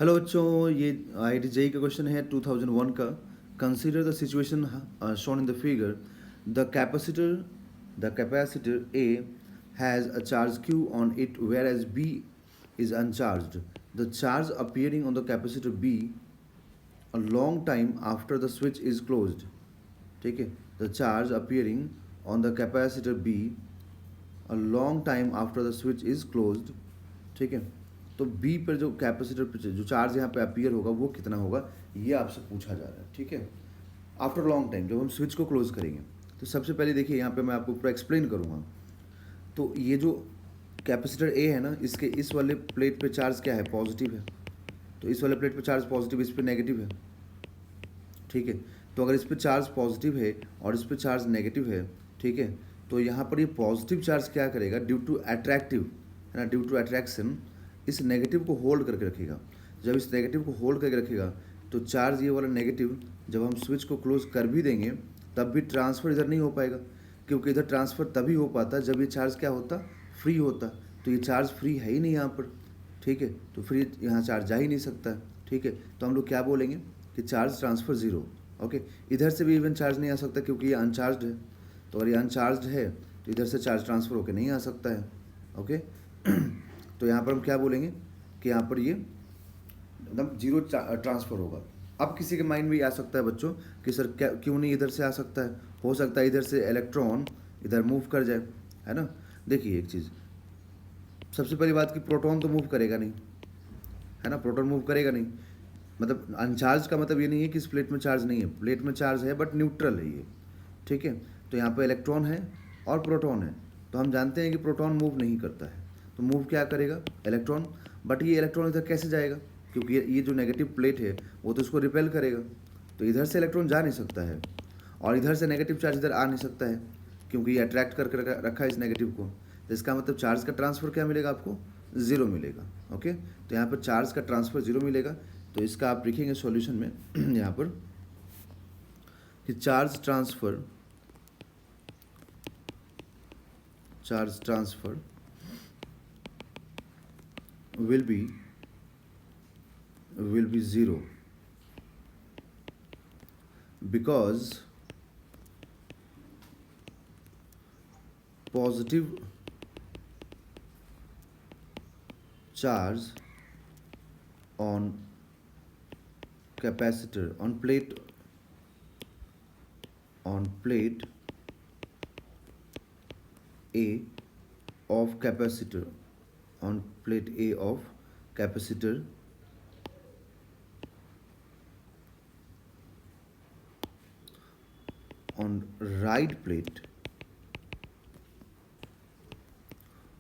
Hello बच्चों, ये IIT-JEE का क्वेश्चन है 2001 का। Consider the situation shown in the figure. The capacitor A has a charge Q on it whereas B is uncharged. The charge appearing on the capacitor B a long time after the switch is closed. ठीक है, the charge appearing on the capacitor be a long time after the switch is closed. ठीक है, तो B पर जो capacitor पर जो charge यहाँ पे अपियर होगा वो कितना होगा, ये आपसे पूछा जा रहा है। ठीक है, आफ्टर लॉन्ग टाइम जब हम स्विच को क्लोज करेंगे। तो सबसे पहले देखिए, यहाँ पे मैं आपको पूरा एक्सप्लेन करूँगा। तो ये जो कैपेसिटर ए है ना, इसके इस वाले प्लेट पे चार्ज क्या है, पॉजिटिव है। तो इस वाले प्लेट पे चार्ज पॉजिटिव, इस पे नेगेटिव है। ठीक है, तो अगर इस पे चार्ज पॉजिटिव है और इस पे चार्ज नेगेटिव है, ठीक है, तो यहाँ पर ये पॉजिटिव चार्ज क्या करेगा, ड्यू टू अट्रैक्टिव है ना, ड्यू टू अट्रैक्शन इस नेगेटिव को होल्ड करके रखेगा। जब इस नेगेटिव को होल्ड करके रखेगा तो चार्ज ये वाला नेगेटिव जब हम स्विच को क्लोज कर भी देंगे तब भी ट्रांसफ़र इधर नहीं हो पाएगा, क्योंकि इधर ट्रांसफ़र तभी हो पाता जब ये चार्ज क्या होता, फ्री होता। तो ये चार्ज फ्री है ही नहीं यहाँ पर। ठीक है, तो फ्री यहाँ चार्ज जा ही नहीं सकता। ठीक है, तो हम लोग क्या बोलेंगे कि चार्ज ट्रांसफ़र ज़ीरो। ओके, इधर से भी इवन चार्ज नहीं आ सकता क्योंकि ये अनचार्ज है। तो अगर ये अनचार्ज है तो इधर से चार्ज ट्रांसफ़र होकर नहीं आ सकता है। ओके तो यहाँ पर हम क्या बोलेंगे कि यहाँ पर ये एकदम जीरो ट्रांसफ़र होगा। अब किसी के माइंड में ये आ सकता है बच्चों कि सर क्या क्यों नहीं इधर से आ सकता है, हो सकता है इधर से इलेक्ट्रॉन इधर मूव कर जाए, है ना। देखिए एक चीज़, सबसे पहली बात कि प्रोटॉन तो मूव करेगा नहीं, है ना, प्रोटॉन मूव करेगा नहीं। मतलब अनचार्ज का मतलब ये नहीं है कि इस प्लेट में चार्ज नहीं है, प्लेट में चार्ज है बट न्यूट्रल है ये। ठीक है, तो यहाँ पे इलेक्ट्रॉन है और प्रोटॉन है। तो हम जानते हैं कि प्रोटॉन मूव नहीं करता है, तो मूव क्या करेगा, इलेक्ट्रॉन। बट ये इलेक्ट्रॉन इधर कैसे जाएगा, क्योंकि ये जो नेगेटिव प्लेट है वो तो इसको रिपेल करेगा। तो इधर से इलेक्ट्रॉन जा नहीं सकता है और इधर से नेगेटिव चार्ज इधर आ नहीं सकता है, क्योंकि ये अट्रैक्ट करके रखा है इस नेगेटिव को। तो इसका मतलब चार्ज का ट्रांसफ़र क्या मिलेगा आपको, ज़ीरो मिलेगा। ओके, तो यहाँ पर चार्ज का ट्रांसफ़र ज़ीरो मिलेगा। तो इसका आप लिखेंगे सॉल्यूशन में यहाँ पर कि charge transfer will be zero because positive charge on capacitor on plate A of capacitor on plate A of capacitor on right plate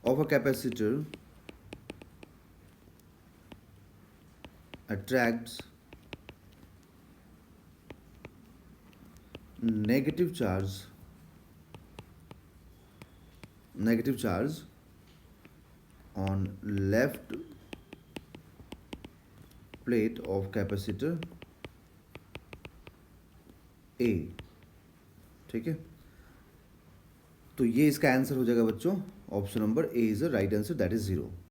of a capacitor attracts negative charge on left plate of capacitor A। ठीक है, तो ये इसका answer हो जाएगा बच्चों, option number A is the right answer, that is 0।